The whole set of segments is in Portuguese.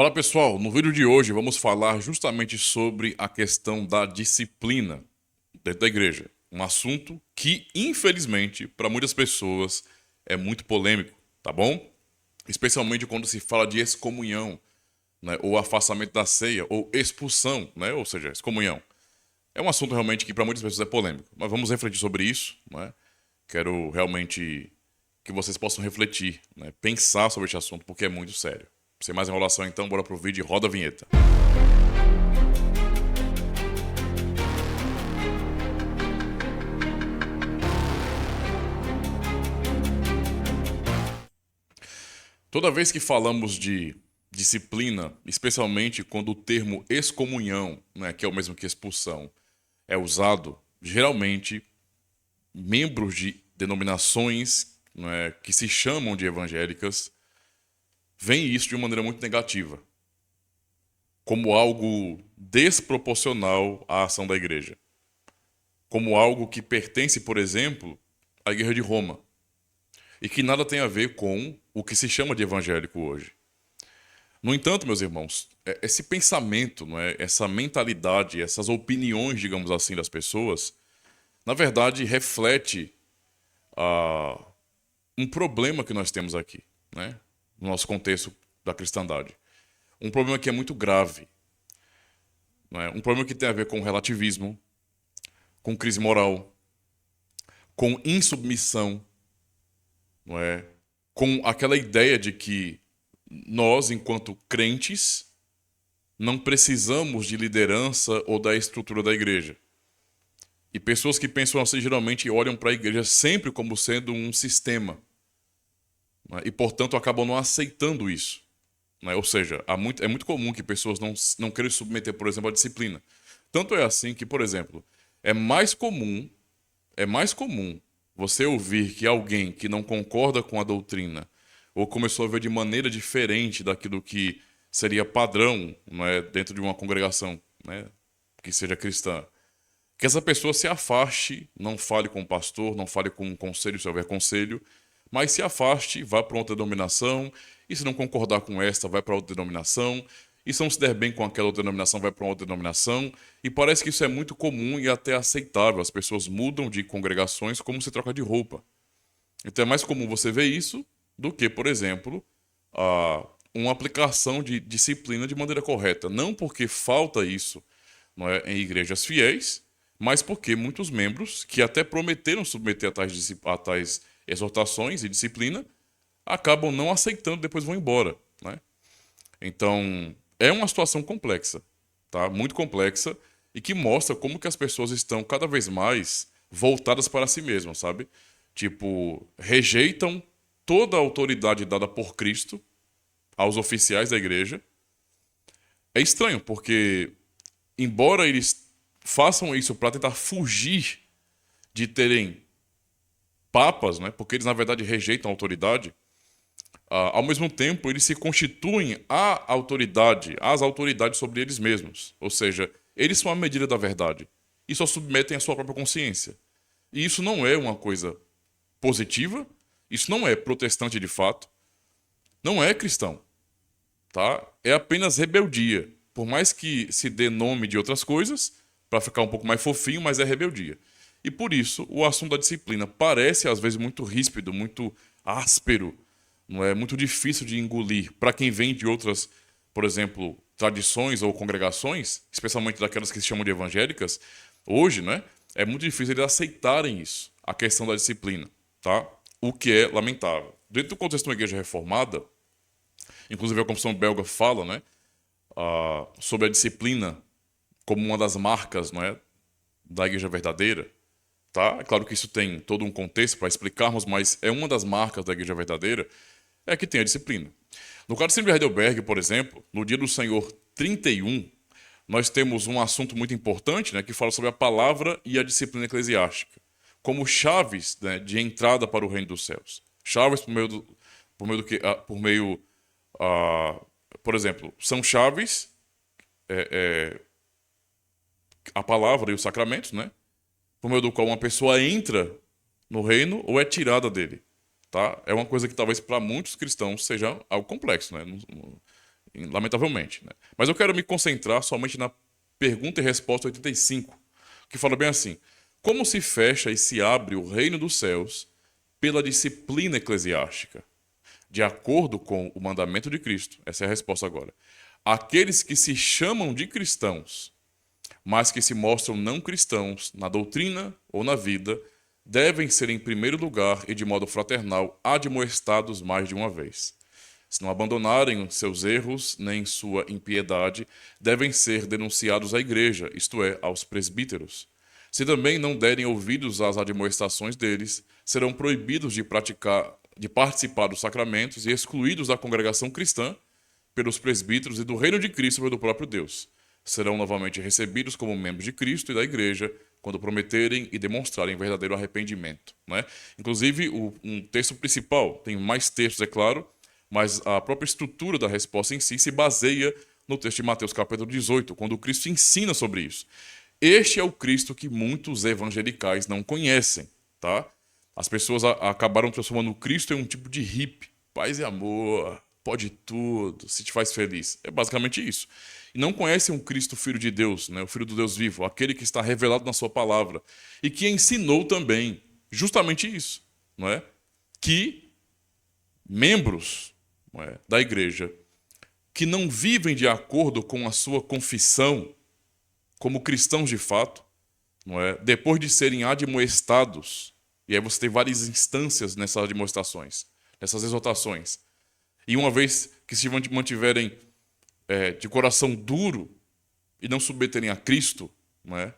Fala pessoal, no vídeo de hoje vamos falar justamente sobre a questão da disciplina dentro da igreja. Um assunto que, infelizmente, para muitas pessoas é muito polêmico, tá bom? Especialmente quando se fala de excomunhão, né, ou afastamento da ceia, ou expulsão, né, ou seja, excomunhão. É um assunto realmente que para muitas pessoas é polêmico, mas vamos refletir sobre isso, né? Quero realmente que vocês possam refletir, né, pensar sobre este assunto, porque é muito sério. Sem mais enrolação, então, bora pro vídeo e roda a vinheta. Toda vez que falamos de disciplina, especialmente quando o termo excomunhão, né, que é o mesmo que expulsão, é usado, geralmente membros de denominações, né, que se chamam de evangélicas veem isso de uma maneira muito negativa, como algo desproporcional à ação da igreja, como algo que pertence, por exemplo, à Igreja de Roma, e que nada tem a ver com o que se chama de evangélico hoje. No entanto, meus irmãos, esse pensamento, não é, essa mentalidade, essas opiniões, digamos assim, das pessoas, na verdade, reflete um problema que nós temos aqui, né, no nosso contexto da cristandade. Um problema que é muito grave, não é? Um problema que tem a ver com relativismo, com crise moral, com insubmissão, não é? Com aquela ideia de que nós, enquanto crentes, não precisamos de liderança ou da estrutura da igreja. E pessoas que pensam assim geralmente olham para a igreja sempre como sendo um sistema, né? E, portanto, acabam não aceitando isso, né? Ou seja, é muito comum que pessoas não queiram submeter, por exemplo, à disciplina. Tanto é assim que, por exemplo, é mais comum, é mais comum você ouvir que alguém que não concorda com a doutrina ou começou a ver de maneira diferente daquilo que seria padrão, não é, dentro de uma congregação, né, que seja cristã, que essa pessoa se afaste, não fale com o pastor, não fale com o conselho se houver conselho, mas se afaste, vá para outra denominação, e se não concordar com esta, vai para outra denominação, e se não se der bem com aquela outra denominação, vai para outra denominação, e parece que isso é muito comum e até aceitável. As pessoas mudam de congregações como se troca de roupa. Então é mais comum você ver isso do que, por exemplo, uma aplicação de disciplina de maneira correta. Não porque falta isso, não é, em igrejas fiéis, mas porque muitos membros que até prometeram submeter a tais exortações e disciplina acabam não aceitando, depois vão embora, né? Então, é uma situação complexa, tá? Muito complexa e que mostra como que as pessoas estão cada vez mais voltadas para si mesmas, sabe? Tipo, rejeitam toda a autoridade dada por Cristo aos oficiais da igreja. É estranho, porque embora eles façam isso para tentar fugir de terem papas, né? Porque eles na verdade rejeitam a autoridade. Ao mesmo tempo, eles se constituem as autoridades sobre eles mesmos. Ou seja, eles são a medida da verdade e só submetem a sua própria consciência. E isso não é uma coisa positiva, isso não é protestante de fato, não é cristão, tá? É apenas rebeldia. Por mais que se dê nome de outras coisas, para ficar um pouco mais fofinho, mas é rebeldia. E por isso, o assunto da disciplina parece às vezes muito ríspido, muito áspero, não é muito difícil de engolir para quem vem de outras, por exemplo, tradições ou congregações, especialmente daquelas que se chamam de evangélicas. Hoje, né, é muito difícil eles aceitarem isso, a questão da disciplina, tá? O que é lamentável. Dentro do contexto de uma igreja reformada, inclusive a Confissão Belga fala, né, sobre a disciplina como uma das marcas, não é, da igreja verdadeira. Tá? É claro que isso tem todo um contexto para explicarmos, mas é uma das marcas da igreja verdadeira é que tem a disciplina. No Catecismo de Heidelberg, por exemplo, no Dia do Senhor 31, nós temos um assunto muito importante, né, que fala sobre a palavra e a disciplina eclesiástica, como chaves, né, de entrada para o reino dos céus. Chaves por meio do que, por exemplo, são chaves, a palavra e os sacramentos, né, por meio do qual uma pessoa entra no reino ou é tirada dele, tá? É uma coisa que talvez para muitos cristãos seja algo complexo, né? lamentavelmente, né? Mas eu quero me concentrar somente na pergunta e resposta 85, que fala bem assim: como se fecha e se abre o reino dos céus pela disciplina eclesiástica, de acordo com o mandamento de Cristo? Essa é a resposta agora. Aqueles que se chamam de cristãos, mas que se mostram não cristãos na doutrina ou na vida, devem ser em primeiro lugar e de modo fraternal admoestados mais de uma vez. Se não abandonarem seus erros nem sua impiedade, devem ser denunciados à igreja, isto é, aos presbíteros. Se também não derem ouvidos às admoestações deles, serão proibidos de participar dos sacramentos e excluídos da congregação cristã pelos presbíteros e do reino de Cristo pelo próprio Deus. Serão novamente recebidos como membros de Cristo e da igreja quando prometerem e demonstrarem verdadeiro arrependimento, né? Inclusive, um texto principal, tem mais textos, é claro, mas a própria estrutura da resposta em si se baseia no texto de Mateus capítulo 18, quando Cristo ensina sobre isso. Este é o Cristo que muitos evangelicais não conhecem, tá? As pessoas acabaram transformando o Cristo em um tipo de hippie. Paz e amor, pode tudo, se te faz feliz. É basicamente isso. E não conhecem um Cristo filho de Deus, né? O filho do Deus vivo, aquele que está revelado na sua palavra e que ensinou também justamente isso, não é? Que membros, não é, da igreja que não vivem de acordo com a sua confissão como cristãos de fato, não é? Depois de serem admoestados, e aí você tem várias instâncias nessas admoestações, nessas exortações, e uma vez que se mantiverem de coração duro e não submeterem a Cristo, não é?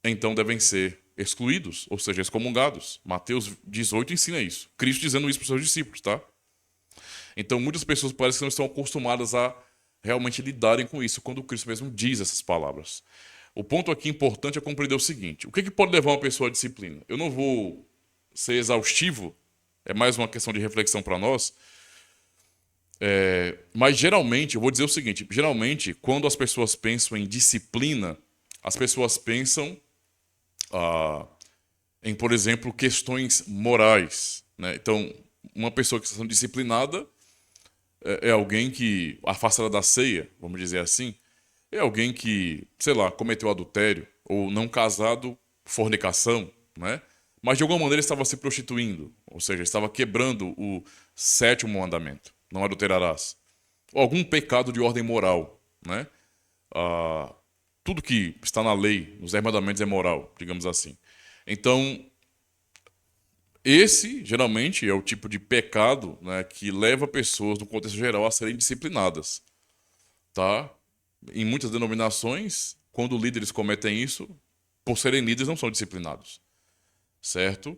Então devem ser excluídos, ou seja, excomungados. Mateus 18 ensina isso. Cristo dizendo isso para os seus discípulos, tá? Então muitas pessoas parecem que não estão acostumadas a realmente lidarem com isso, quando Cristo mesmo diz essas palavras. O ponto aqui importante é compreender o seguinte: o que pode levar uma pessoa à disciplina? Eu não vou ser exaustivo, é mais uma questão de reflexão para nós, mas geralmente, eu vou dizer o seguinte, geralmente, quando as pessoas pensam em disciplina, as pessoas pensam em, por exemplo, questões morais, né? Então, uma pessoa que está sendo disciplinada é alguém que, afastada da ceia, vamos dizer assim, é alguém que, sei lá, cometeu adultério, ou não casado, fornicação, né? Mas de alguma maneira estava se prostituindo, ou seja, estava quebrando o 7º mandamento, não adulterarás. Ou algum pecado de ordem moral, né? Tudo que está na lei, nos 10 mandamentos é moral, digamos assim. Então, esse, geralmente, é o tipo de pecado, né, que leva pessoas, no contexto geral, a serem disciplinadas, tá? Em muitas denominações, quando líderes cometem isso, por serem líderes, não são disciplinados, certo?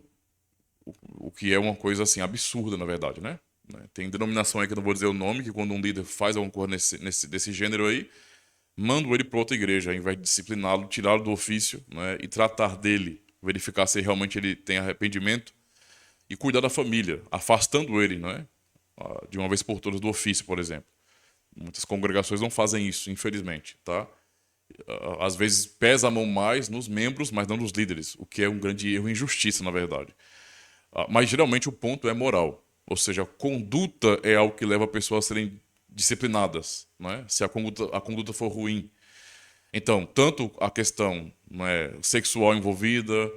O que é uma coisa, assim, absurda, na verdade, né? Tem denominação aí que eu não vou dizer o nome, que quando um líder faz alguma coisa desse gênero aí, mandam ele para outra igreja, ao invés de discipliná-lo, tirá-lo do ofício, né, e tratar dele, verificar se realmente ele tem arrependimento, e cuidar da família, afastando ele, não é? De uma vez por todas do ofício, por exemplo. Muitas congregações não fazem isso, infelizmente, tá? Às vezes pesa a mão mais nos membros, mas não nos líderes, o que é um grande erro e injustiça, na verdade. Mas geralmente o ponto é moral, ou seja, a conduta é algo que leva a pessoas a serem disciplinadas, não é? Se a conduta for ruim. Então, tanto a questão, não é, sexual envolvida,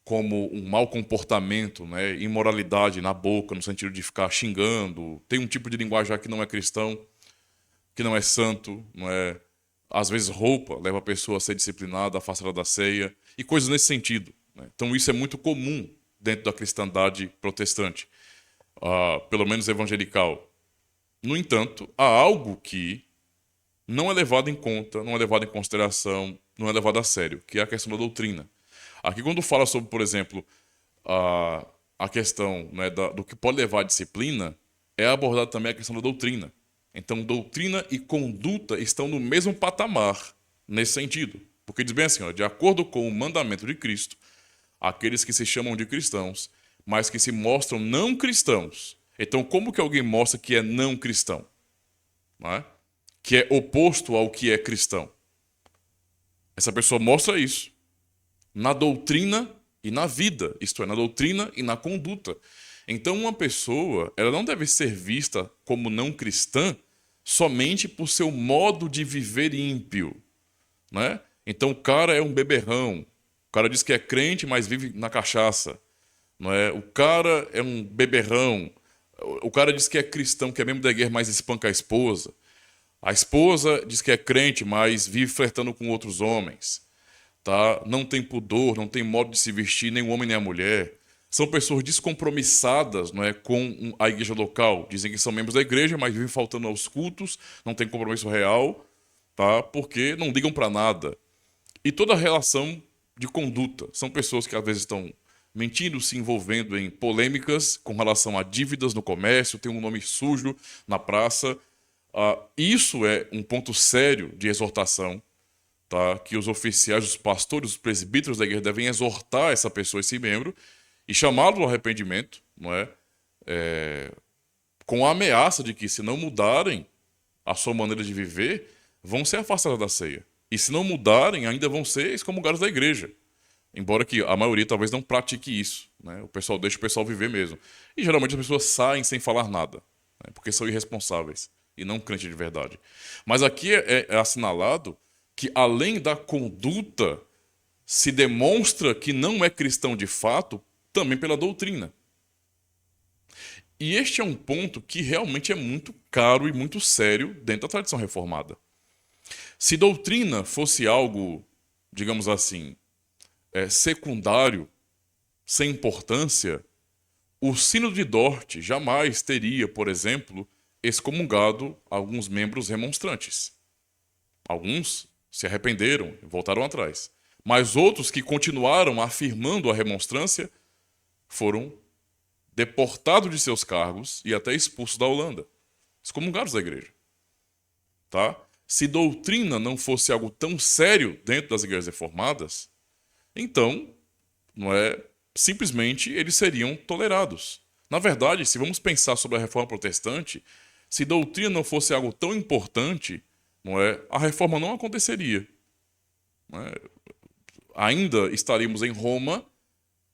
como um mau comportamento, né, imoralidade na boca, no sentido de ficar xingando. Tem um tipo de linguajar que não é cristão, que não é santo, não é? Às vezes roupa leva a pessoa a ser disciplinada, afastada da ceia, e coisas nesse sentido, né? Então isso é muito comum dentro da cristandade protestante, pelo menos evangelical. No entanto, há algo que não é levado em conta, não é levado em consideração, não é levado a sério, que é a questão da doutrina. Aqui, quando fala sobre, por exemplo, a questão, né, do que pode levar à disciplina, é abordada também a questão da doutrina. Então, doutrina e conduta estão no mesmo patamar nesse sentido. Porque diz bem assim, ó, de acordo com o mandamento de Cristo, aqueles que se chamam de cristãos, mas que se mostram não cristãos. Então, como que alguém mostra que é não cristão? Não é? Que é oposto ao que é cristão. Essa pessoa mostra isso na doutrina e na vida, isto é, na doutrina e na conduta. Então, uma pessoa, ela não deve ser vista como não cristã somente por seu modo de viver ímpio, né? Então o cara é um beberrão, o cara diz que é crente, mas vive na cachaça, não é? O cara é um beberrão, o cara diz que é cristão, que é membro da igreja, mas espanca a esposa. A esposa diz que é crente, mas vive flertando com outros homens, tá? Não tem pudor, não tem modo de se vestir, nem o homem nem a mulher. São pessoas descompromissadas, não é, com a igreja local. Dizem que são membros da igreja, mas vivem faltando aos cultos, não tem compromisso real, tá? Porque não ligam para nada. E toda a relação de conduta. São pessoas que às vezes estão mentindo, se envolvendo em polêmicas com relação a dívidas no comércio, tem um nome sujo na praça. Isso é um ponto sério de exortação, tá? Que os oficiais, os pastores, os presbíteros da igreja devem exortar essa pessoa, esse membro, e chamá-lo ao arrependimento, não é? Com a ameaça de que, se não mudarem a sua maneira de viver, vão ser afastados da ceia. E se não mudarem, ainda vão ser excomungados da igreja. Embora que a maioria talvez não pratique isso, né? O pessoal deixa o pessoal viver mesmo. E geralmente as pessoas saem sem falar nada, né? Porque são irresponsáveis e não crentes de verdade. Mas aqui é assinalado que, além da conduta, se demonstra que não é cristão de fato também pela doutrina. E este é um ponto que realmente é muito caro e muito sério dentro da tradição reformada. Se doutrina fosse algo, digamos assim, secundário, sem importância, o Sínodo de Dort jamais teria, por exemplo, excomungado alguns membros remonstrantes. Alguns se arrependeram e voltaram atrás. Mas outros que continuaram afirmando a remonstrância foram deportados de seus cargos e até expulsos da Holanda. Excomungados da igreja. Tá? Se doutrina não fosse algo tão sério dentro das igrejas reformadas, então, não é, simplesmente eles seriam tolerados. Na verdade, se vamos pensar sobre a reforma protestante, se doutrina não fosse algo tão importante, não é, a reforma não aconteceria. Não é? Ainda estaríamos em Roma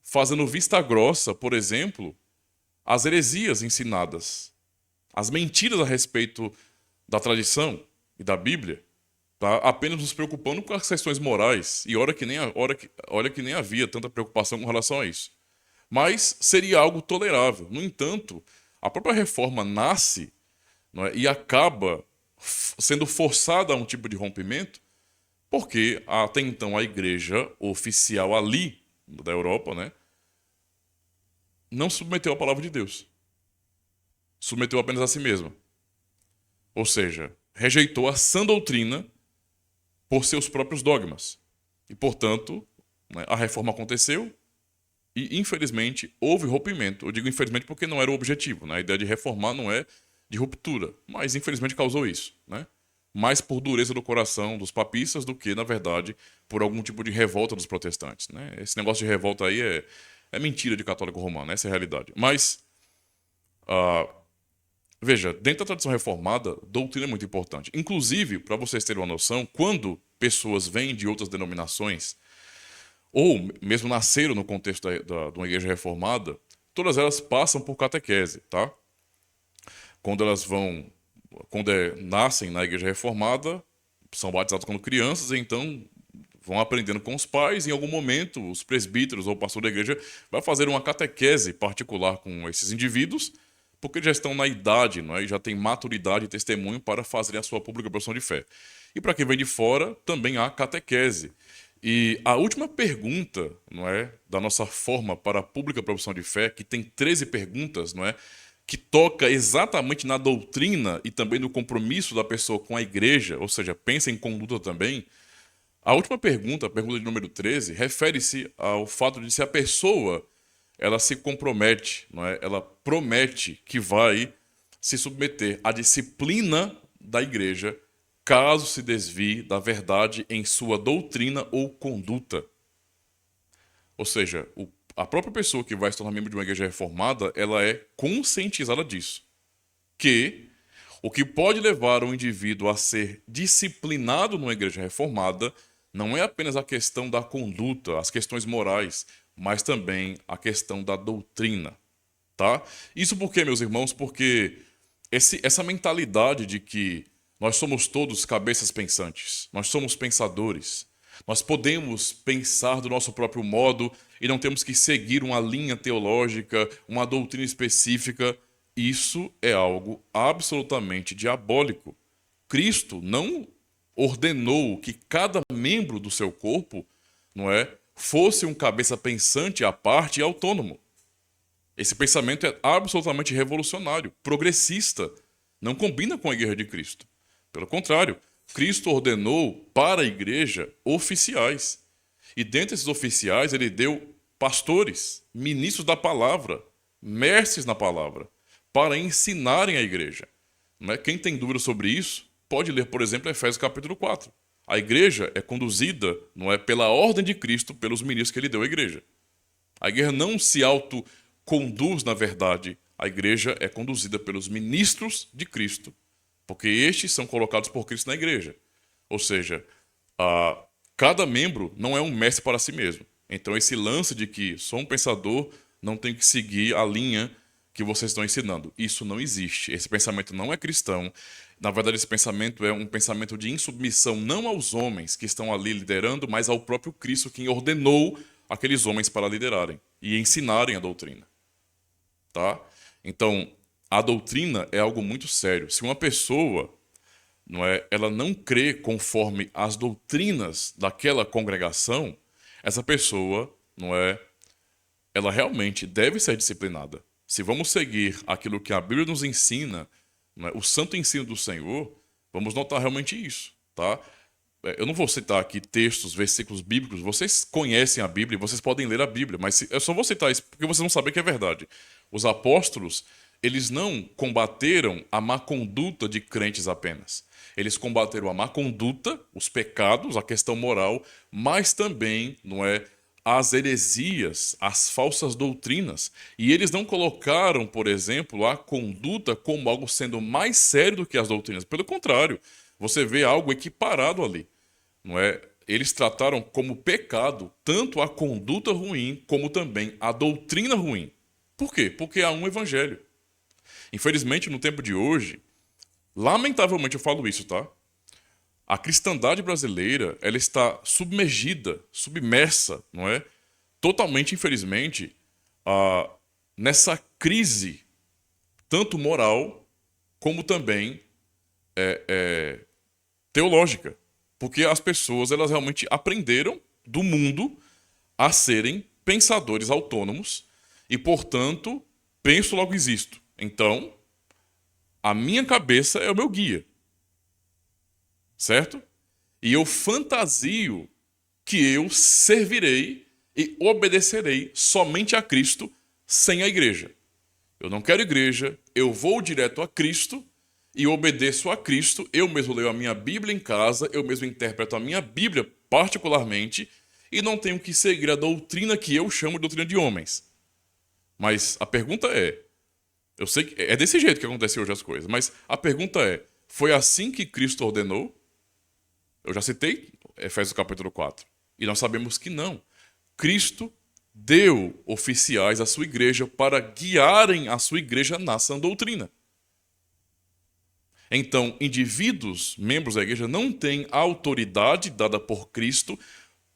fazendo vista grossa, por exemplo, às heresias ensinadas, as mentiras a respeito da tradição e da Bíblia, tá? Apenas nos preocupando com as questões morais, e olha que nem havia tanta preocupação com relação a isso. Mas seria algo tolerável. No entanto, a própria reforma nasce, não é, e acaba sendo forçada a um tipo de rompimento, porque até então a igreja oficial ali da Europa, né, não submeteu a palavra de Deus. Submeteu apenas a si mesma. Ou seja, rejeitou a sã doutrina por seus próprios dogmas. E, portanto, né, a reforma aconteceu e, infelizmente, houve rompimento. Eu digo infelizmente porque não era o objetivo, né? A ideia de reformar não é de ruptura, mas, infelizmente, causou isso, né? Mais por dureza do coração dos papistas do que, na verdade, por algum tipo de revolta dos protestantes, né? Esse negócio de revolta aí é mentira de católico romano, essa é a realidade. Mas, veja, dentro da tradição reformada, doutrina é muito importante. Inclusive, para vocês terem uma noção, quando pessoas vêm de outras denominações, ou mesmo nasceram no contexto de uma igreja reformada, todas elas passam por catequese, tá? Quando nascem na igreja reformada, são batizadas quando crianças, e então vão aprendendo com os pais, e em algum momento os presbíteros ou o pastor da igreja vai fazer uma catequese particular com esses indivíduos, porque já estão na idade, não é? E já têm maturidade e testemunho para fazerem a sua pública profissão de fé. E para quem vem de fora, também há catequese. E a última pergunta, não é, da nossa forma para a pública profissão de fé, que tem 13 perguntas, não é, que toca exatamente na doutrina e também no compromisso da pessoa com a igreja, ou seja, pensa em conduta também. A última pergunta, a pergunta de número 13, refere-se ao fato de se a pessoa ela se compromete, não é? Ela promete que vai se submeter à disciplina da igreja caso se desvie da verdade em sua doutrina ou conduta. Ou seja, a própria pessoa que vai se tornar membro de uma igreja reformada, ela é conscientizada disso. Que o que pode levar um indivíduo a ser disciplinado numa igreja reformada não é apenas a questão da conduta, as questões morais, mas também a questão da doutrina, tá? Isso por quê, meus irmãos? Porque essa mentalidade de que nós somos todos cabeças pensantes, nós somos pensadores, nós podemos pensar do nosso próprio modo e não temos que seguir uma linha teológica, uma doutrina específica, isso é algo absolutamente diabólico. Cristo não ordenou que cada membro do seu corpo, não é, fosse um cabeça pensante à parte e autônomo. Esse pensamento é absolutamente revolucionário, progressista, não combina com a Igreja de Cristo. Pelo contrário, Cristo ordenou para a igreja oficiais. E dentre esses oficiais, ele deu pastores, ministros da palavra, mestres na palavra, para ensinarem a igreja. Não é? Quem tem dúvida sobre isso, pode ler, por exemplo, Efésios capítulo 4. A igreja é conduzida, não é, pela ordem de Cristo, pelos ministros que ele deu à igreja. A igreja não se autoconduz, na verdade. A igreja é conduzida pelos ministros de Cristo, porque estes são colocados por Cristo na igreja. Ou seja, cada membro não é um mestre para si mesmo. Então, esse lance de que sou um pensador, não tenho que seguir a linha que vocês estão ensinando. Isso não existe. Esse pensamento não é cristão. Na verdade, esse pensamento é um pensamento de insubmissão não aos homens que estão ali liderando, mas ao próprio Cristo, quem ordenou aqueles homens para liderarem e ensinarem a doutrina. Tá? Então, a doutrina é algo muito sério. Se uma pessoa, não é, ela não crê conforme as doutrinas daquela congregação, essa pessoa, não é, ela realmente deve ser disciplinada. Se vamos seguir aquilo que a Bíblia nos ensina, não é, o santo ensino do Senhor, vamos notar realmente isso, tá? Eu não vou citar aqui textos, versículos bíblicos, vocês conhecem a Bíblia, vocês podem ler a Bíblia, mas eu só vou citar isso porque vocês vão saber que é verdade. Os apóstolos, eles não combateram a má conduta de crentes apenas. Eles combateram a má conduta, os pecados, a questão moral, mas também, não é, as heresias, as falsas doutrinas. E eles não colocaram, por exemplo, a conduta como algo sendo mais sério do que as doutrinas. Pelo contrário, você vê algo equiparado ali. Não é? Eles trataram como pecado tanto a conduta ruim como também a doutrina ruim. Por quê? Porque há um evangelho. Infelizmente, no tempo de hoje, lamentavelmente eu falo isso, tá? A cristandade brasileira, ela está submergida, submersa, não é? Totalmente, infelizmente, nessa crise, tanto moral como também teológica. Porque as pessoas, elas realmente aprenderam do mundo a serem pensadores autônomos e, portanto, penso logo existo. Então, a minha cabeça é o meu guia. Certo? E eu fantasio que eu servirei e obedecerei somente a Cristo sem a igreja. Eu não quero igreja, eu vou direto a Cristo e obedeço a Cristo. Eu mesmo leio a minha Bíblia em casa, eu mesmo interpreto a minha Bíblia particularmente e não tenho que seguir a doutrina que eu chamo de doutrina de homens. Mas a pergunta é, eu sei que é desse jeito que acontecem hoje as coisas, mas a pergunta é, foi assim que Cristo ordenou? Eu já citei Efésios capítulo 4. E nós sabemos que não. Cristo deu oficiais à sua igreja para guiarem a sua igreja na sã doutrina. Então, indivíduos, membros da igreja, não têm a autoridade dada por Cristo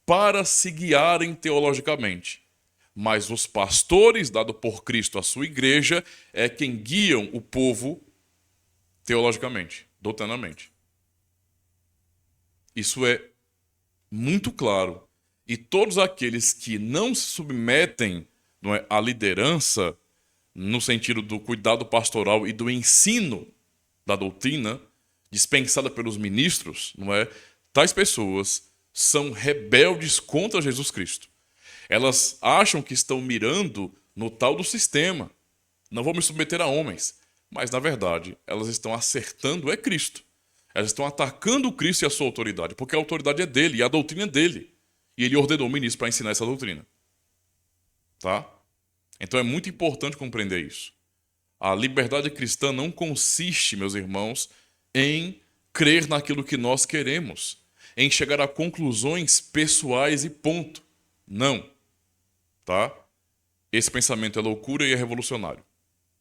para se guiarem teologicamente. Mas os pastores, dados por Cristo à sua igreja, é quem guiam o povo teologicamente, doutrinamente. Isso é muito claro. E todos aqueles que não se submetem, não é, à liderança, no sentido do cuidado pastoral e do ensino da doutrina, dispensada pelos ministros, não é? Tais pessoas são rebeldes contra Jesus Cristo. Elas acham que estão mirando no tal do sistema. Não vou me submeter a homens. Mas, na verdade, elas estão acertando é Cristo. Elas estão atacando o Cristo e a sua autoridade, porque a autoridade é dele e a doutrina é dele. E ele ordenou o ministro para ensinar essa doutrina. Tá? Então é muito importante compreender isso. A liberdade cristã não consiste, meus irmãos, em crer naquilo que nós queremos, em chegar a conclusões pessoais e ponto. Não. Tá? Esse pensamento é loucura e é revolucionário.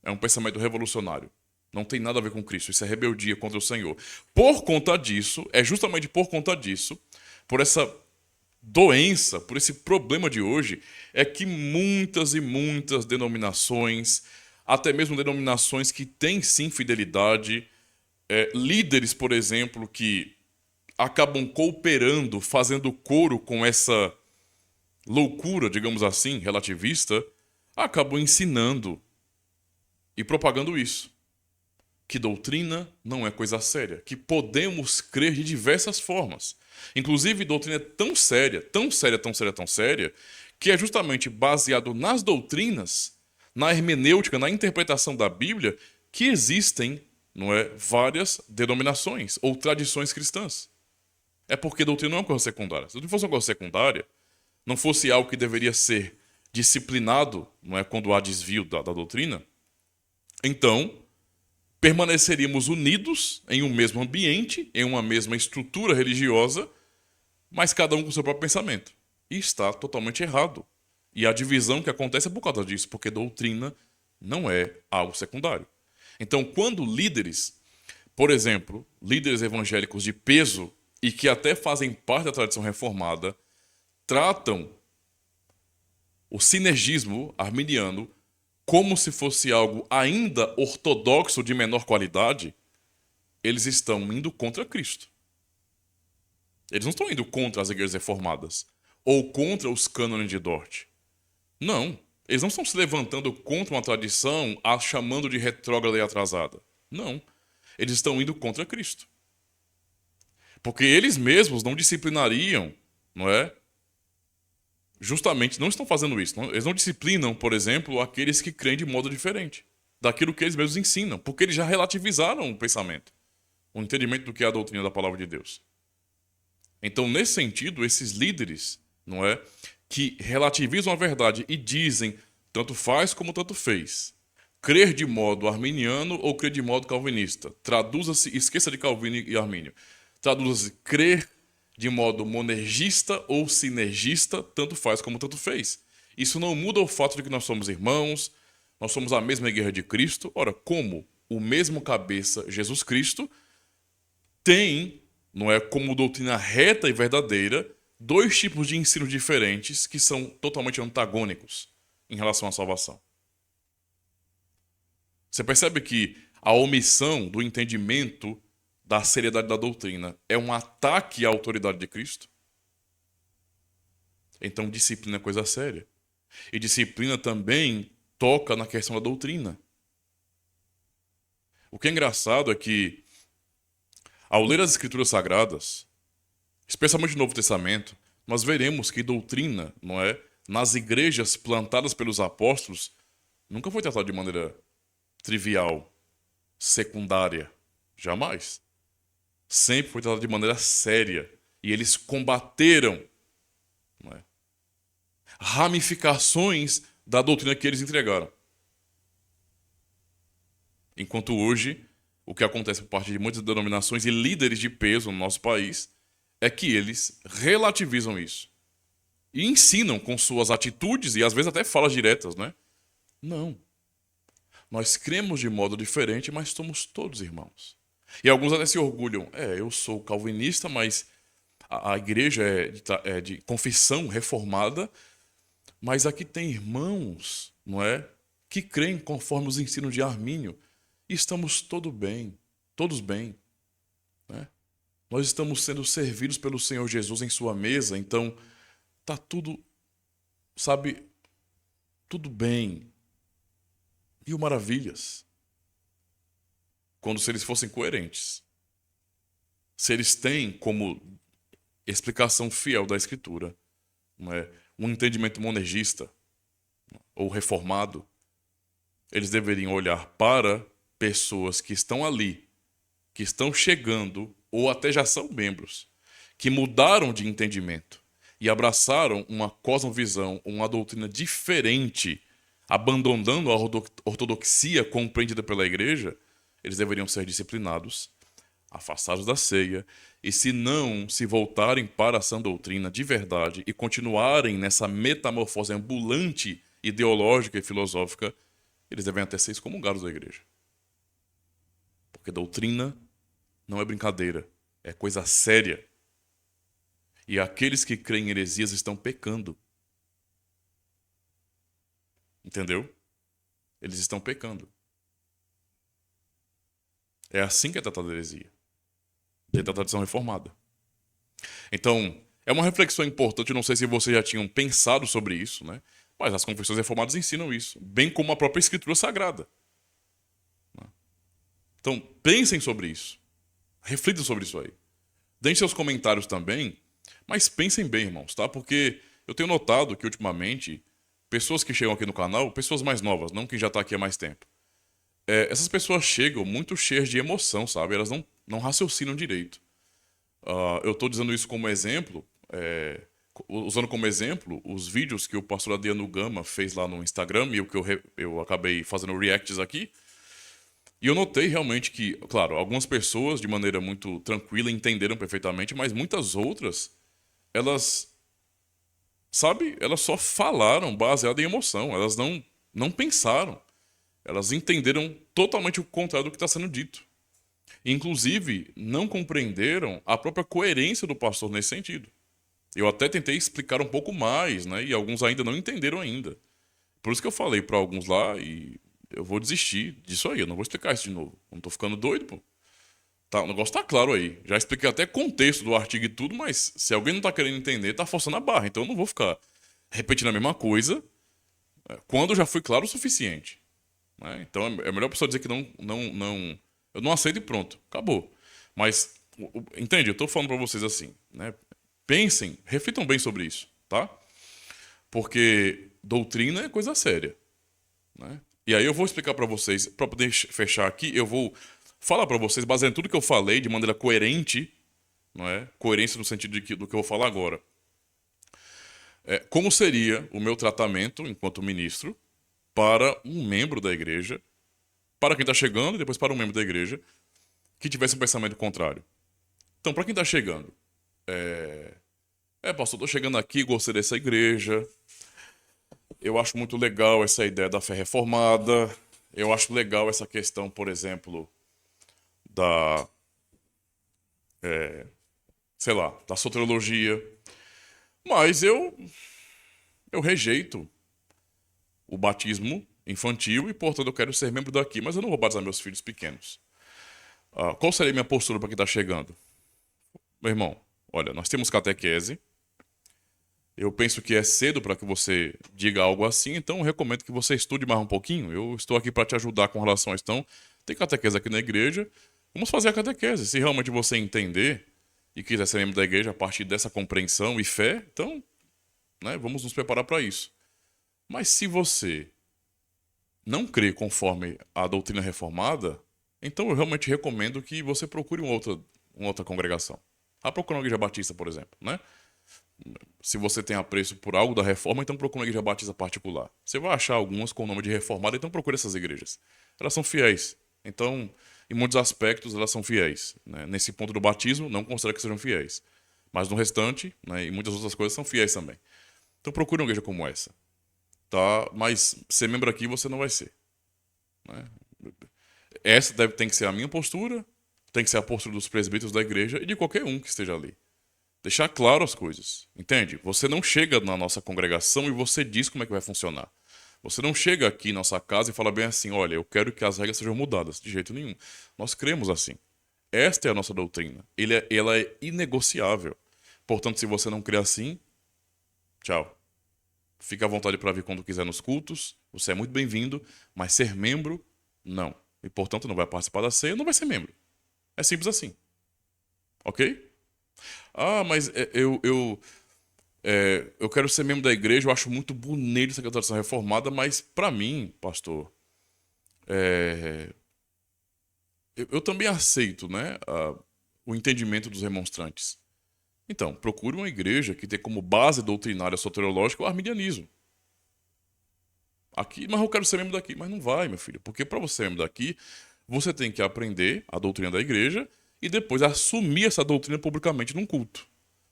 É um pensamento revolucionário. Não tem nada a ver com Cristo. Isso é rebeldia contra o Senhor. Por conta disso, é justamente por conta disso, por essa doença, por esse problema de hoje, é que muitas e muitas denominações, até mesmo denominações que têm sim fidelidade, líderes, por exemplo, que acabam cooperando, fazendo coro com essa loucura, digamos assim, relativista, acabam ensinando e propagando isso. Que doutrina não é coisa séria, que podemos crer de diversas formas. Inclusive, doutrina é tão séria, tão séria, tão séria, tão séria, que é justamente baseado nas doutrinas, na hermenêutica, na interpretação da Bíblia, que existem, não é, várias denominações ou tradições cristãs. É porque doutrina não é uma coisa secundária. Se não fosse uma coisa secundária, não fosse algo que deveria ser disciplinado, não é, quando há desvio da doutrina, então permaneceríamos unidos em um mesmo ambiente, em uma mesma estrutura religiosa, mas cada um com seu próprio pensamento. E está totalmente errado. E a divisão que acontece é por causa disso, porque doutrina não é algo secundário. Então, quando líderes, por exemplo, líderes evangélicos de peso e que até fazem parte da tradição reformada, tratam o sinergismo arminiano como se fosse algo ainda ortodoxo de menor qualidade, eles estão indo contra Cristo. Eles não estão indo contra as igrejas reformadas ou contra os cânones de Dort. Não. Eles não estão se levantando contra uma tradição, a chamando de retrógrada e atrasada. Não. Eles estão indo contra Cristo. Porque eles mesmos não disciplinariam, não é? Justamente não estão fazendo isso. Eles não disciplinam, por exemplo, aqueles que creem de modo diferente daquilo que eles mesmos ensinam, porque eles já relativizaram o pensamento, o entendimento do que é a doutrina da palavra de Deus. Então, nesse sentido, esses líderes, não é, que relativizam a verdade e dizem tanto faz como tanto fez, crer de modo arminiano ou crer de modo calvinista, traduza-se, esqueça de Calvino e Armínio, traduza-se crer de modo monergista ou sinergista, tanto faz como tanto fez. Isso não muda o fato de que nós somos irmãos, nós somos a mesma igreja de Cristo. Ora, como o mesmo cabeça, Jesus Cristo, tem, não é, como doutrina reta e verdadeira, dois tipos de ensinos diferentes que são totalmente antagônicos em relação à salvação. Você percebe que a omissão do entendimento da seriedade da doutrina é um ataque à autoridade de Cristo? Então, disciplina é coisa séria. E disciplina também toca na questão da doutrina. O que é engraçado é que, ao ler as Escrituras Sagradas, especialmente no Novo Testamento, nós veremos que doutrina, não é, nas igrejas plantadas pelos apóstolos, nunca foi tratada de maneira trivial, secundária. Jamais. Sempre foi tratada de maneira séria. E eles combateram, não é, ramificações da doutrina que eles entregaram. Enquanto hoje, o que acontece por parte de muitas denominações e líderes de peso no nosso país é que eles relativizam isso. E ensinam com suas atitudes e às vezes até falas diretas, né? Não. Nós cremos de modo diferente, mas somos todos irmãos. E alguns até se orgulham. Eu sou calvinista, mas a igreja é de confissão reformada, mas aqui tem irmãos, não é, que creem conforme os ensinos de Armínio. E estamos todos bem. Né? Nós estamos sendo servidos pelo Senhor Jesus em sua mesa, então tá tudo, sabe, tudo bem. Mil maravilhas. Quando se eles fossem coerentes. Se eles têm como explicação fiel da Escritura, não é, um entendimento monergista ou reformado, eles deveriam olhar para pessoas que estão ali, que estão chegando, ou até já são membros, que mudaram de entendimento e abraçaram uma cosmovisão, uma doutrina diferente, abandonando a ortodoxia compreendida pela igreja. Eles deveriam ser disciplinados, afastados da ceia, e se não se voltarem para a sã doutrina de verdade e continuarem nessa metamorfose ambulante, ideológica e filosófica, eles devem até ser excomungados da igreja. Porque doutrina não é brincadeira, é coisa séria. E aqueles que creem em heresias estão pecando. Entendeu? Eles estão pecando. É assim que é tratada a heresia, dentro da tradição reformada. Então, é uma reflexão importante, não sei se vocês já tinham pensado sobre isso, né? Mas as confissões reformadas ensinam isso, bem como a própria Escritura Sagrada. Então, pensem sobre isso. Reflitam sobre isso aí. Deem seus comentários também, mas pensem bem, irmãos, tá? Porque eu tenho notado que, ultimamente, pessoas que chegam aqui no canal, pessoas mais novas, não quem já tá aqui há mais tempo, essas pessoas chegam muito cheias de emoção, sabe? Elas não raciocinam direito. Eu estou dizendo isso como exemplo, usando como exemplo os vídeos que o pastor Adriano Gama fez lá no Instagram e o que eu acabei fazendo reacts aqui. E eu notei realmente que, claro, algumas pessoas de maneira muito tranquila entenderam perfeitamente, mas muitas outras, elas, sabe, elas só falaram baseado em emoção, elas não pensaram. Elas entenderam totalmente o contrário do que está sendo dito. Inclusive, não compreenderam a própria coerência do pastor nesse sentido. Eu até tentei explicar um pouco mais, né? E alguns ainda não entenderam ainda. Por isso que eu falei para alguns lá e eu vou desistir disso aí, eu não vou explicar isso de novo. Eu não tô ficando doido, pô. Tá, o negócio tá claro aí. Já expliquei até contexto do artigo e tudo, mas se alguém não tá querendo entender, tá forçando a barra. Então eu não vou ficar repetindo a mesma coisa quando já fui claro o suficiente. Né? Então é melhor a pessoa dizer que eu não aceito e pronto, acabou. Mas, entende? Eu tô falando para vocês assim, né? Pensem, reflitam bem sobre isso, tá? Porque doutrina é coisa séria, né? E aí eu vou explicar para vocês, para poder fechar aqui, eu vou falar para vocês, baseado em tudo que eu falei, de maneira coerente, não é? Coerência no sentido do que eu vou falar agora. Como seria o meu tratamento enquanto ministro para um membro da igreja, para quem está chegando e depois para um membro da igreja que tivesse um pensamento contrário. Então, para quem está chegando, pastor, estou chegando aqui, gostei dessa igreja, eu acho muito legal essa ideia da fé reformada, eu acho legal essa questão, por exemplo, da, sei lá, da soteriologia, mas eu rejeito o batismo infantil e, portanto, eu quero ser membro daqui, mas eu não vou batizar meus filhos pequenos. Qual seria a minha postura para quem está chegando? Meu irmão, olha, nós temos catequese. Eu penso que é cedo para que você diga algo assim, então eu recomendo que você estude mais um pouquinho. Eu estou aqui para te ajudar com relação a isso. Então, tem catequese aqui na igreja. Vamos fazer a catequese. Se realmente você entender e quiser ser membro da igreja a partir dessa compreensão e fé, então, né, vamos nos preparar para isso. Mas se você não crê conforme a doutrina reformada, então eu realmente recomendo que você procure uma outra congregação. Procure uma igreja batista, por exemplo, né? Se você tem apreço por algo da reforma, então procure uma igreja batista particular. Você vai achar algumas com o nome de reformada, então procure essas igrejas. Elas são fiéis. Então, em muitos aspectos, elas são fiéis. Né? Nesse ponto do batismo, não considero que sejam fiéis. Mas no restante, né, e muitas outras coisas, são fiéis também. Então procure uma igreja como essa. Tá? Mas ser membro aqui você não vai ser. Né? Essa tem que ser a minha postura, tem que ser a postura dos presbíteros da igreja e de qualquer um que esteja ali. Deixar claro as coisas, entende? Você não chega na nossa congregação e você diz como é que vai funcionar. Você não chega aqui na nossa casa e fala bem assim, olha, eu quero que as regras sejam mudadas. De jeito nenhum. Nós cremos assim. Esta é a nossa doutrina. Ela é inegociável. Portanto, se você não crê assim, tchau. Fique à vontade para vir quando quiser nos cultos. Você é muito bem-vindo, mas ser membro, não. E, portanto, não vai participar da ceia, não vai ser membro. É simples assim. Ok? Mas eu quero ser membro da igreja, eu acho muito bonito essa tradição reformada, mas para mim, pastor, eu também aceito, né, o entendimento dos remonstrantes. Então, procure uma igreja que tenha como base doutrinária soteriológica o arminianismo. Aqui, mas eu quero ser membro daqui. Mas não vai, meu filho, porque para você ser membro daqui, você tem que aprender a doutrina da igreja e depois assumir essa doutrina publicamente num culto.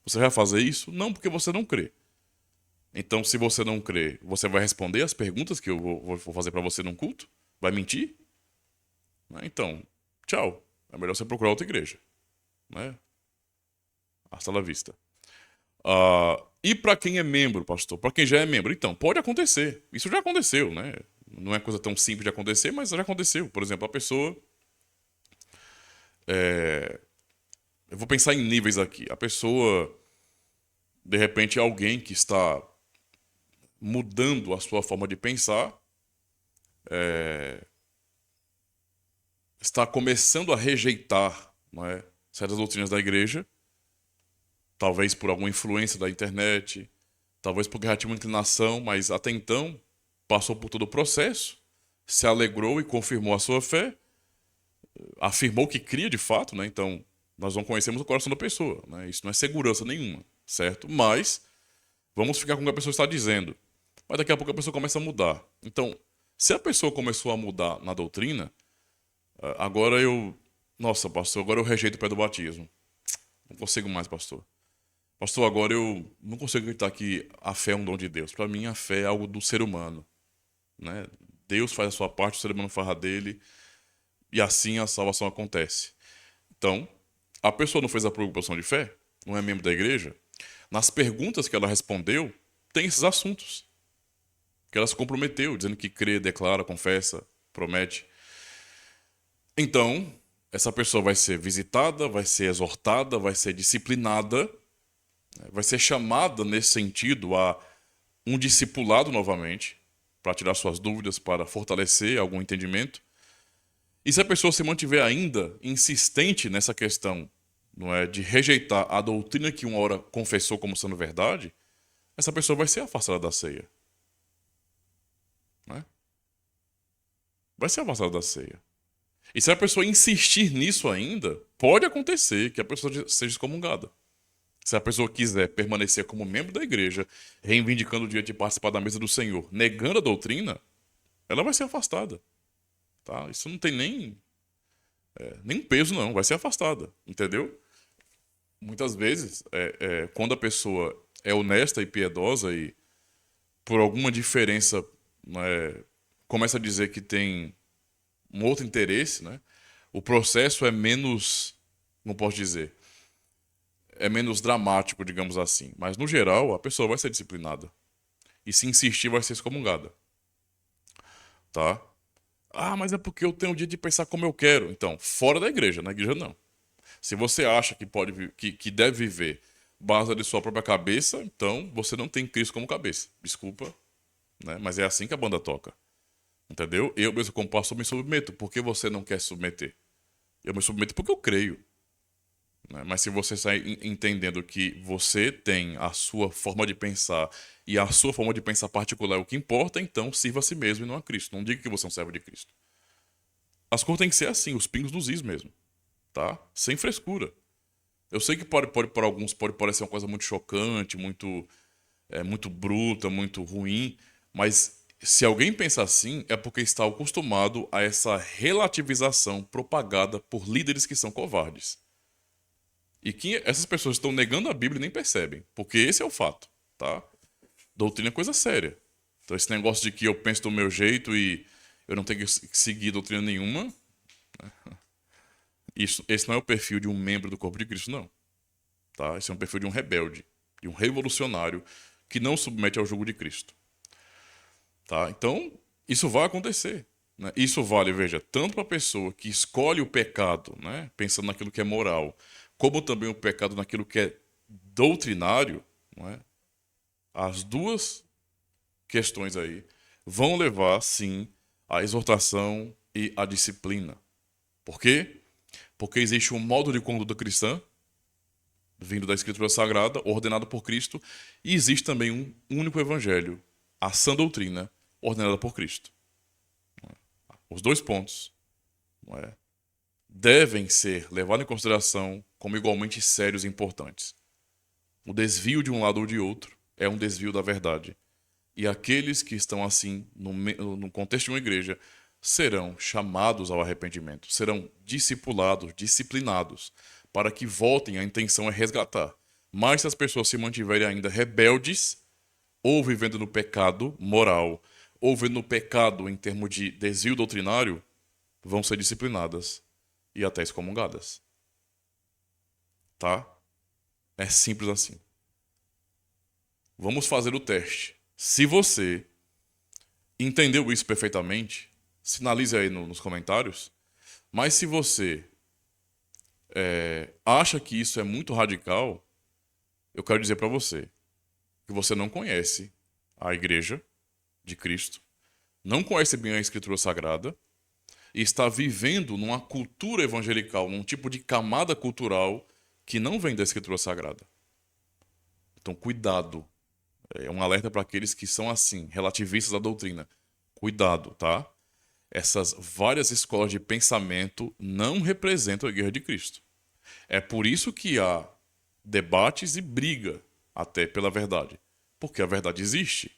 Você vai fazer isso? Não, porque você não crê. Então, se você não crê, você vai responder as perguntas que eu vou fazer para você num culto? Vai mentir? Então, tchau. É melhor você procurar outra igreja, né? Hasta la vista. E para quem é membro, pastor? Para quem já é membro? Então, pode acontecer. Isso já aconteceu, né? Não é coisa tão simples de acontecer, mas já aconteceu. Por exemplo, a pessoa. Eu vou pensar em níveis aqui. A pessoa, de repente, é alguém que está mudando a sua forma de pensar, está começando a rejeitar, não é, certas doutrinas da igreja, talvez por alguma influência da internet, talvez porque já tinha uma inclinação, mas até então passou por todo o processo, se alegrou e confirmou a sua fé, afirmou que cria de fato, né? Então nós não conhecemos o coração da pessoa, né? Isso não é segurança nenhuma, certo? Mas vamos ficar com o que a pessoa está dizendo. Mas daqui a pouco a pessoa começa a mudar. Então, se a pessoa começou a mudar na doutrina, agora eu. Nossa, pastor, agora eu rejeito o pé do batismo. Não consigo mais, pastor. Pastor, agora eu não consigo acreditar que a fé é um dom de Deus. Para mim, a fé é algo do ser humano, né? Deus faz a sua parte, o ser humano faz a dele, e assim a salvação acontece. Então, a pessoa não fez a preocupação de fé, não é membro da igreja. Nas perguntas que ela respondeu, tem esses assuntos que ela se comprometeu, dizendo que crê, declara, confessa, promete. Então, essa pessoa vai ser visitada, vai ser exortada, vai ser disciplinada, vai ser chamada nesse sentido a um discipulado novamente, para tirar suas dúvidas, para fortalecer algum entendimento. E se a pessoa se mantiver ainda insistente nessa questão, não é, de rejeitar a doutrina que uma hora confessou como sendo verdade, essa pessoa vai ser afastada da ceia, né? Vai ser afastada da ceia. E se a pessoa insistir nisso ainda, pode acontecer que a pessoa seja excomungada. Se a pessoa quiser permanecer como membro da igreja, reivindicando o direito de participar da mesa do Senhor, negando a doutrina, ela vai ser afastada. Tá? Isso não tem nem peso, não. Vai ser afastada. Entendeu? Muitas vezes, quando a pessoa é honesta e piedosa e por alguma diferença, né, começa a dizer que tem um outro interesse, né? O processo é menos, não posso dizer, é menos dramático, digamos assim. Mas no geral, a pessoa vai ser disciplinada. E se insistir, vai ser excomungada, tá? Ah, mas é porque eu tenho o dia de pensar como eu quero. Então, fora da igreja, na igreja não. Se você acha que pode, que deve viver baseado em sua própria cabeça, então você não tem Cristo como cabeça. Desculpa, né? Mas é assim que a banda toca. Entendeu? Eu mesmo como pastor me submeto. Por que você não quer se submeter? Eu me submeto porque eu creio, né? Mas se você sai entendendo que você tem a sua forma de pensar e a sua forma de pensar particular é o que importa, então sirva a si mesmo e não a Cristo. Não diga que você é um servo de Cristo. As coisas têm que ser assim, os pingos nos is mesmo, tá? Sem frescura. Eu sei que pode para alguns pode parecer uma coisa muito chocante, muito bruta, muito ruim, mas se alguém pensa assim, é porque está acostumado a essa relativização propagada por líderes que são covardes. E que essas pessoas estão negando a Bíblia e nem percebem, porque esse é o fato, tá? Doutrina é coisa séria. Então esse negócio de que eu penso do meu jeito e eu não tenho que seguir doutrina nenhuma, esse não é o perfil de um membro do corpo de Cristo, não. Tá? Esse é um perfil de um rebelde, de um revolucionário que não submete ao jugo de Cristo. Tá? Então, isso vai acontecer. Né? Isso vale, veja, tanto para a pessoa que escolhe o pecado, né, pensando naquilo que é moral, como também o pecado naquilo que é doutrinário, não é? As duas questões aí vão levar, sim, à exortação e à disciplina. Por quê? Porque existe um modo de conduta cristã, vindo da Escritura Sagrada, ordenado por Cristo, e existe também um único evangelho, a sã doutrina, ordenada por Cristo. Os dois pontos, não é, devem ser levados em consideração como igualmente sérios e importantes. O desvio de um lado ou de outro é um desvio da verdade. E aqueles que estão assim no contexto de uma igreja serão chamados ao arrependimento, serão discipulados, disciplinados, para que voltem. A intenção é resgatar. Mas se as pessoas se mantiverem ainda rebeldes, ou vivendo no pecado moral, ou vivendo no pecado em termos de desvio doutrinário, vão ser disciplinadas. e até excomungadas. Tá? É simples assim. Vamos fazer o teste. Se você entendeu isso perfeitamente, sinalize aí nos comentários. Mas se você acha que isso é muito radical, eu quero dizer para você que você não conhece a Igreja de Cristo, não conhece bem a Escritura Sagrada e está vivendo numa cultura evangelical, num tipo de camada cultural que não vem da Escritura Sagrada. Então, cuidado. É um alerta para aqueles que são assim, relativistas à doutrina. Cuidado, tá? Essas várias escolas de pensamento não representam a Igreja de Cristo. É por isso que há debates e briga até pela verdade. Porque a verdade existe.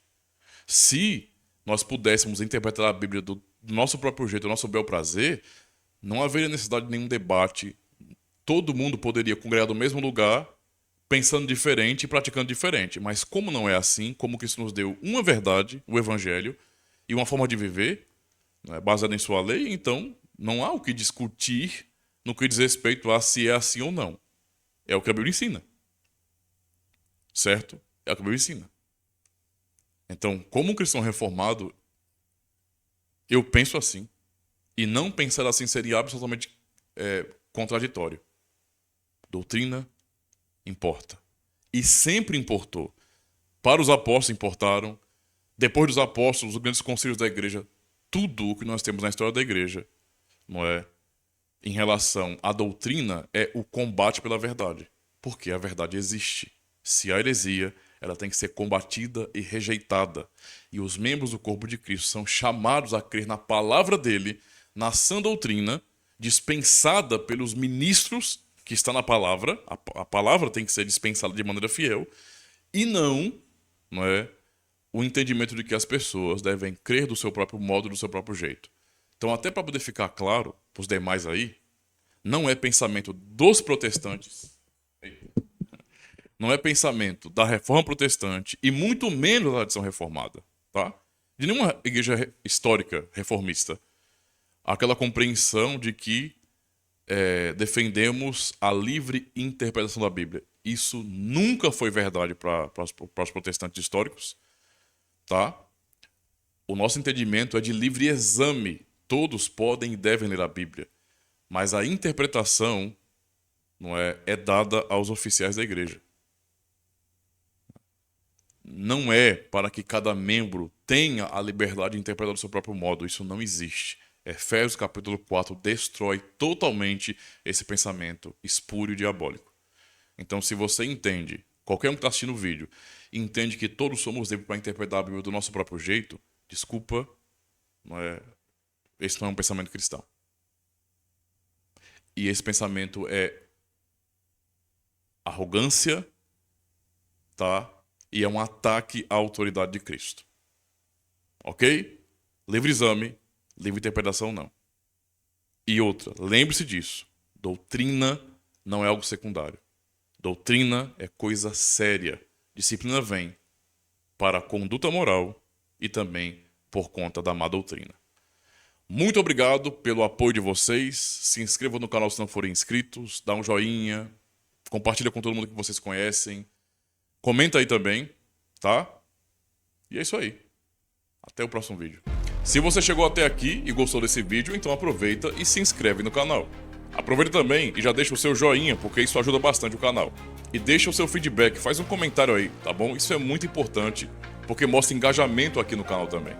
Se nós pudéssemos interpretar a Bíblia do nosso próprio jeito, do nosso bel prazer, não haveria necessidade de nenhum debate. Todo mundo poderia congregar no mesmo lugar, pensando diferente e praticando diferente. Mas como não é assim, como Cristo nos deu uma verdade, o Evangelho, e uma forma de viver, né, baseada em sua lei, então não há o que discutir no que diz respeito a se é assim ou não. É o que a Bíblia ensina. Certo? É o que a Bíblia ensina. Então, como um cristão reformado, eu penso assim. E não pensar assim seria absolutamente contraditório. Doutrina importa. E sempre importou. Para os apóstolos importaram. Depois dos apóstolos, os grandes concílios da igreja, tudo o que nós temos na história da igreja, não é? Em relação à doutrina, é o combate pela verdade. Porque a verdade existe. Se há heresia, ela tem que ser combatida e rejeitada. E os membros do corpo de Cristo são chamados a crer na palavra dele, na sã doutrina, dispensada pelos ministros que está na palavra. A palavra tem que ser dispensada de maneira fiel. E não é, o entendimento de que as pessoas devem crer do seu próprio modo, do seu próprio jeito. Então, até para poder ficar claro para os demais aí, não é pensamento dos protestantes, não é pensamento da reforma protestante e muito menos da tradição reformada, tá? De nenhuma igreja histórica reformista, aquela compreensão de que defendemos a livre interpretação da Bíblia. Isso nunca foi verdade para os protestantes históricos, tá? O nosso entendimento é de livre exame. Todos podem e devem ler a Bíblia. Mas a interpretação não é dada aos oficiais da igreja. Não é para que cada membro tenha a liberdade de interpretar do seu próprio modo. Isso não existe. Efésios capítulo 4 destrói totalmente esse pensamento espúrio e diabólico. Então, se você entende, qualquer um que está assistindo o vídeo, entende que todos somos livres para interpretar a Bíblia do nosso próprio jeito, desculpa, esse não é um pensamento cristão. E esse pensamento é arrogância, tá? E é um ataque à autoridade de Cristo. Ok? Livre exame, livre interpretação não. E outra, lembre-se disso. Doutrina não é algo secundário. Doutrina é coisa séria. Disciplina vem para a conduta moral e também por conta da má doutrina. Muito obrigado pelo apoio de vocês. Se inscrevam no canal se não forem inscritos. Dá um joinha. Compartilha com todo mundo que vocês conhecem. Comenta aí também, tá? E é isso aí. Até o próximo vídeo. Se você chegou até aqui e gostou desse vídeo, então aproveita e se inscreve no canal. Aproveita também e já deixa o seu joinha, porque isso ajuda bastante o canal. E deixa o seu feedback, faz um comentário aí, tá bom? Isso é muito importante, porque mostra engajamento aqui no canal também.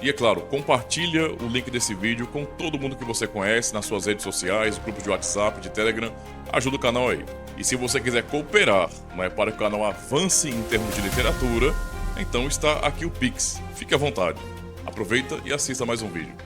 E é claro, compartilha o link desse vídeo com todo mundo que você conhece nas suas redes sociais, grupos de WhatsApp, de Telegram. Ajuda o canal aí. E se você quiser cooperar, para que o canal avance em termos de literatura, então está aqui o Pix. Fique à vontade. Aproveita e assista mais um vídeo.